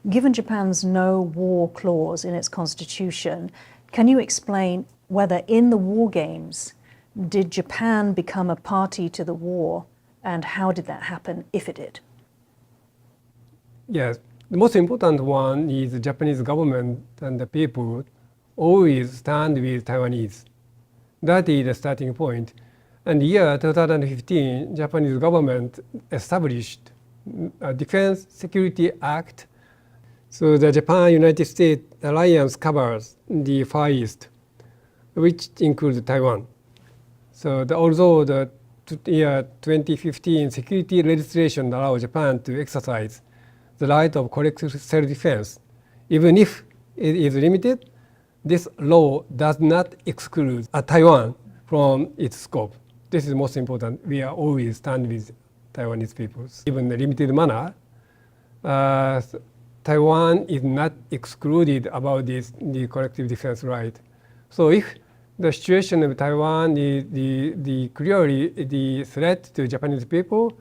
given Japan's no war clause in its constitution, can you explain whether in the war games, did Japan become a party to the war, and how did that happen, if it did? Yes, the most important one is the Japanese government and the people always stand with Taiwanese. That is the starting point. And year 2015, Japanese government established a Defense Security Act. So the Japan-United States alliance covers the Far East, which includes Taiwan. So although the year 2015 security legislation allows Japan to exercise the right of collective self-defense, even if it is limited, this law does not exclude Taiwan from its scope. This is most important. We are always stand with Taiwanese peoples. Even in a limited manner, Taiwan is not excluded about the collective defense right. So if the situation of Taiwan is clearly the threat to Japanese people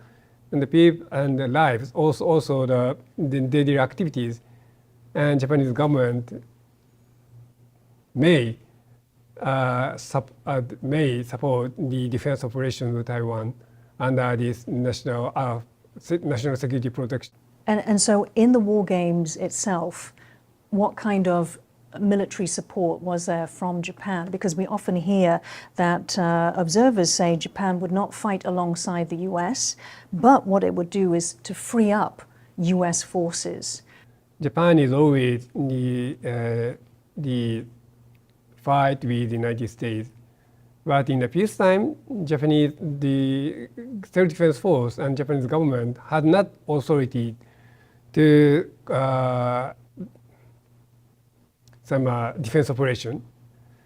and the lives, also the daily activities, and Japanese government may support the defense operations of Taiwan under this national security protection. And so in the war games itself, what kind of military support was there from Japan? Because we often hear that observers say Japan would not fight alongside the US, but what it would do is to free up US forces. Japan is always the fight with the United States. But in the peacetime, the self-defense force and Japanese government had not authority to some defense operation.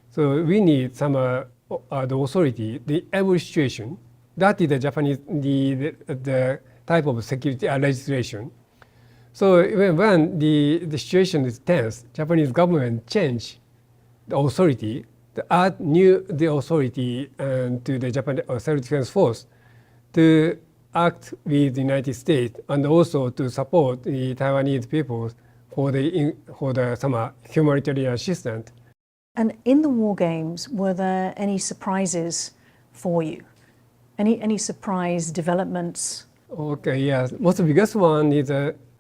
So we need some the authority, the every situation. That is the Japanese, the type of security legislation. So even when the situation is tense, Japanese government changed the authority, to add the authority to the Japanese self-defense force to act with the United States and also to support the Taiwanese people for some humanitarian assistance. And in the war games, were there any surprises for you? Any surprise developments? Okay, yes. Most biggest one is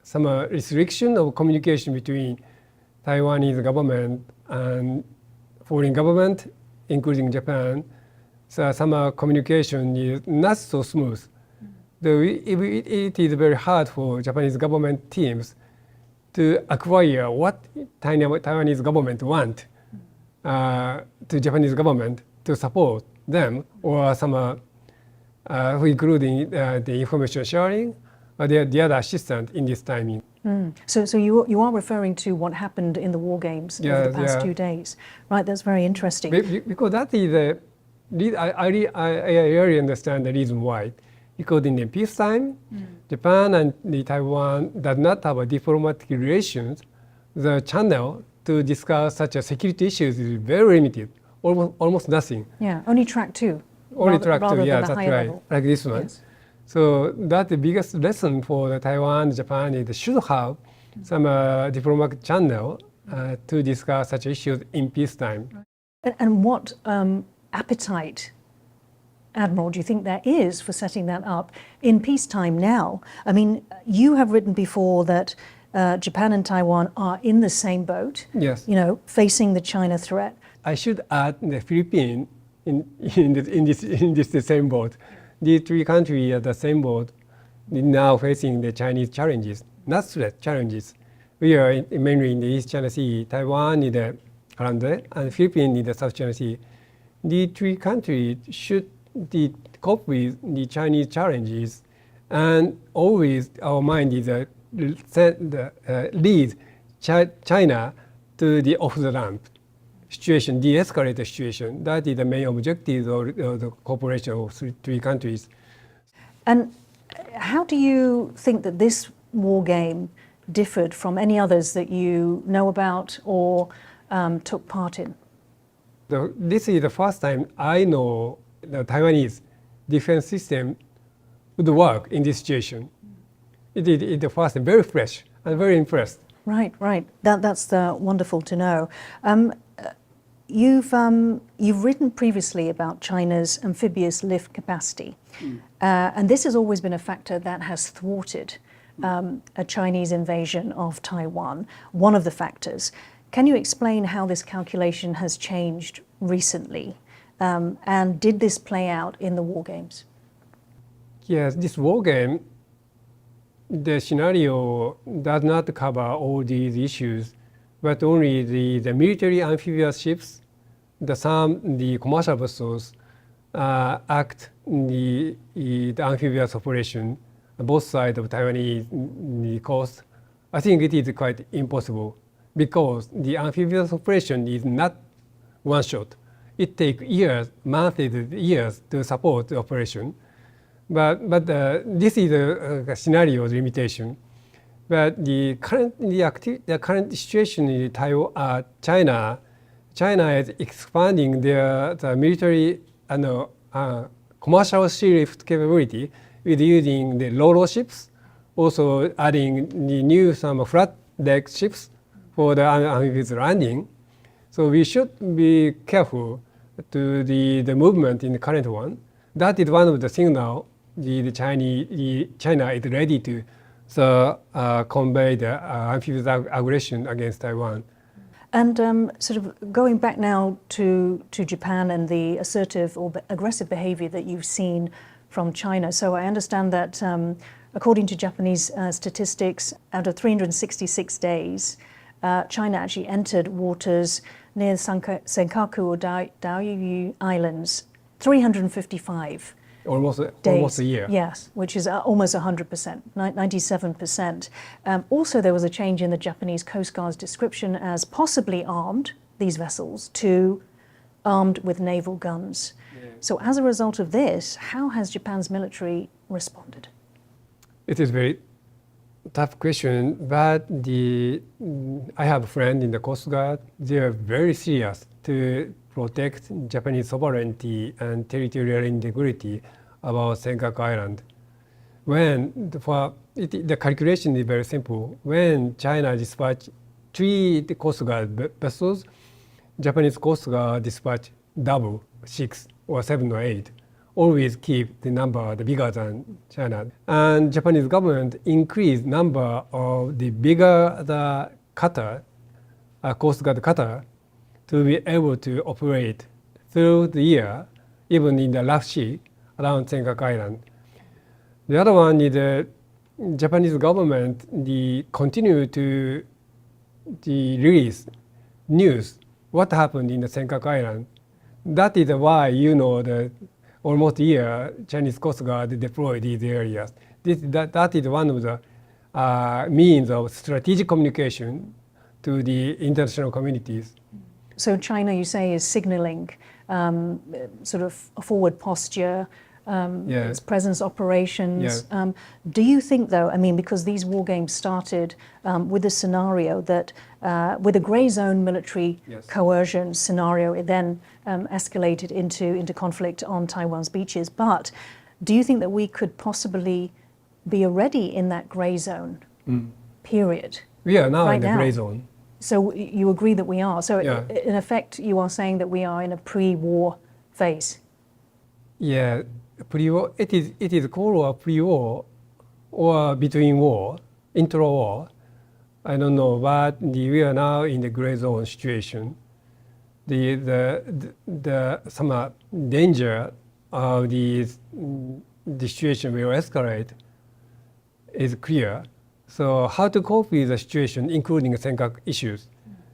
some restriction of communication between Taiwanese government and foreign government, including Japan. So some communication is not so smooth. It is very hard for Japanese government teams to acquire what Taiwanese government want to Japanese government to support them, or some including the information sharing or the other assistance in this timing. So you are referring to what happened in the war games over the past 2 days, right? That's very interesting. Because that is I really understand the reason why. Because in the peacetime, Japan and Taiwan does not have a diplomatic relations. The channel to discuss such a security issues is very limited, almost nothing. Yeah, only track 2. Only track 2, yeah, that's right, level. like this one. Yes. So that's the biggest lesson for the Taiwan, Japan, is they should have some diplomatic channel to discuss such issues in peacetime. And what appetite, Admiral, do you think there is for setting that up in peacetime now? I mean, you have written before that Japan and Taiwan are in the same boat, yes, facing the China threat. I should add the Philippines in this same boat. These 3 countries are the same boat, now facing the Chinese challenges, not threat, challenges. We are mainly in the East China Sea, Taiwan is around there, and Philippines in the South China Sea. These 3 countries should cope with the Chinese challenges, and always our mind is lead China to the off-the-ramp situation, de-escalate the situation. That is the main objective of the cooperation of 3 countries. And how do you think that this war game differed from any others that you know about or took part in? This is the first time I know the Taiwanese defense system would work in this situation. It is the first time, very fresh and very impressed. Right, right. That's wonderful to know. You've written previously about China's amphibious lift capacity, and this has always been a factor that has thwarted a Chinese invasion of Taiwan, one of the factors. Can you explain how this calculation has changed recently, and did this play out in the war games? Yes, this war game, the scenario does not cover all these issues, but only the military amphibious ships, the commercial vessels act the amphibious operation on both sides of Taiwanese coast. I think it is quite impossible because the amphibious operation is not one shot. It takes years, months, years to support the operation. But this is a scenario limitation. But the current situation in China is expanding the military commercial sea lift capability with using the ro-ro ships, also adding the new some flat deck ships for the amphibious landing. So we should be careful to the movement in the current one. That is one of the signals China is ready to convey the amphibious aggression against Taiwan. And sort of going back now to Japan and the assertive or aggressive behavior that you've seen from China. So I understand that according to Japanese statistics, out of 366 days, China actually entered waters near Senkaku or Diaoyu Islands 355 Almost a year. Yes, which is almost 100%, 97%. Also, there was a change in the Japanese Coast Guard's description as possibly armed, these vessels, to armed with naval guns. Yeah. So as a result of this, how has Japan's military responded? It is a very tough question, but I have a friend in the Coast Guard. They are very serious to protect Japanese sovereignty and territorial integrity about Senkaku Island. The calculation is very simple. When China dispatched 3 Coast Guard vessels, Japanese Coast Guard dispatched double, 6 or 7 or 8. Always keep the number bigger than China. And Japanese government increased number of the bigger the cutter, Coast Guard cutter, to be able to operate through the year, even in the rough sea around Senkaku Island. The other one is the Japanese government continue to release news what happened in the Senkaku Island. That is why the almost a year Chinese Coast Guard deployed these areas. That is one of the means of strategic communication to the international communities. So China, you say, is signaling sort of a forward posture, its presence, operations. Yeah. Do you think, though, I mean, because these war games started with a scenario that, with a grey zone military coercion scenario, it then escalated into conflict on Taiwan's beaches. But do you think that we could possibly be already in that grey zone period? We are now right in the now? grey zone. So you agree that we are. So in effect, you are saying that we are in a pre-war phase. Yeah, pre-war. It is called a pre-war or between war, intra-war. I don't know, but we are now in the grey zone situation. The some danger of the situation will escalate is clear. So how to cope with the situation, including Senkaku issues,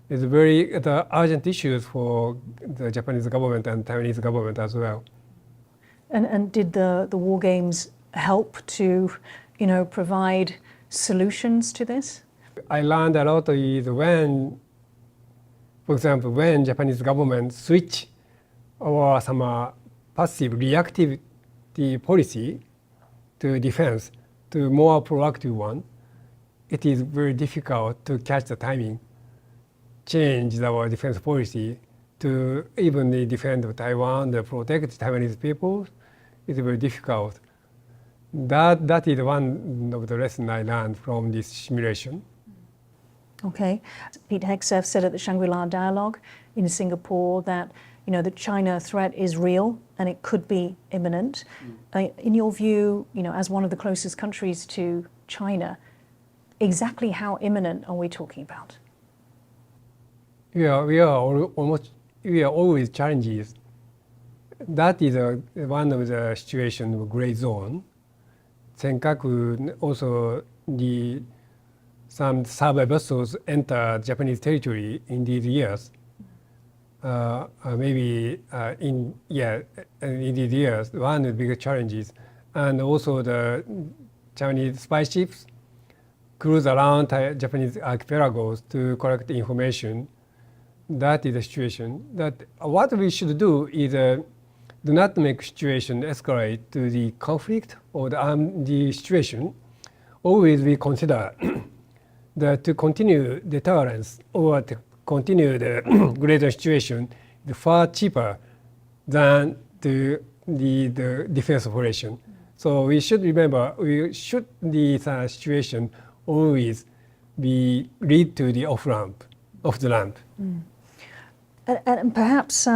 is very urgent issues for the Japanese government and Taiwanese government as well. And did the war games help to, provide solutions to this? I learned a lot is when, for example, when Japanese government switch or some passive reactive policy to defense to more proactive one, it is very difficult to catch the timing, change our defense policy to even defend Taiwan, to protect Taiwanese people. It's very difficult. That is one of the lessons I learned from this simulation. Okay. Pete Hegseth said at the Shangri-La Dialogue in Singapore that, you know, the China threat is real and it could be imminent. In your view, you know, as one of the closest countries to China, exactly how imminent are we talking about? We are always challenges. That is one of the situations of gray zone. Senkaku also some survey vessels enter Japanese territory in these years. In these years, one of the biggest challenges, and also the Chinese spy ships cruise around Japanese archipelagos to collect information. That is the situation. That what we should do is do not make situation escalate to the conflict or the situation. Always we consider to continue deterrence or to continue the greater situation is far cheaper than the defense operation. So we should remember, the situation always lead to the off the ramp. And perhaps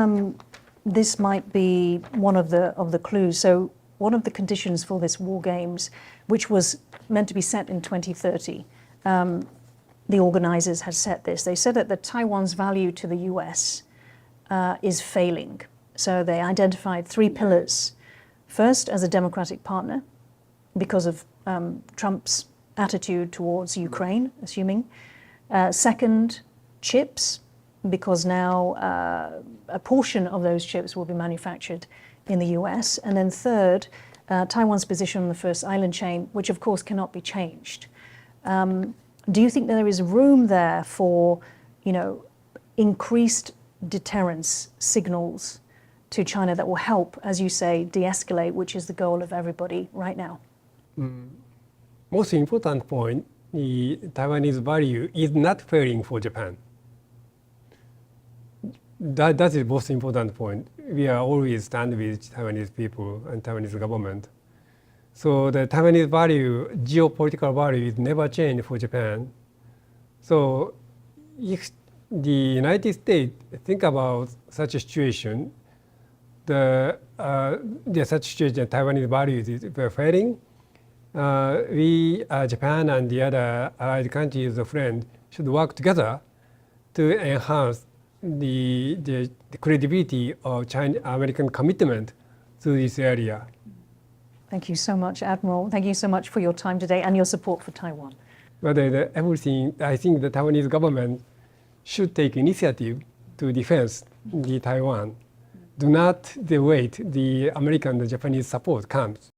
this might be one of the clues. So one of the conditions for this War Games, which was meant to be set in 2030, the organizers had set this. They said that Taiwan's value to the US is failing. So they identified 3 pillars. First, as a democratic partner, because of Trump's attitude towards Ukraine, assuming. Second, chips, because now a portion of those chips will be manufactured in the US. And then third, Taiwan's position on the first island chain, which of course cannot be changed. Do you think that there is room there for, you know, increased deterrence signals to China that will help, as you say, de-escalate, which is the goal of everybody right now? Most important point, the Taiwanese value is not failing for Japan. That is the most important point. We are always stand with Taiwanese people and Taiwanese government. So the Taiwanese value, geopolitical value, is never changed for Japan. So if the United States think about such a situation, such situation, Taiwanese values is failing. Japan and the other allied countries, the friends, should work together to enhance the credibility of American commitment to this area. Thank you so much, Admiral. Thank you so much for your time today and your support for Taiwan. But everything, I think the Taiwanese government should take initiative to defend the Taiwan. Do not wait the American and Japanese support comes.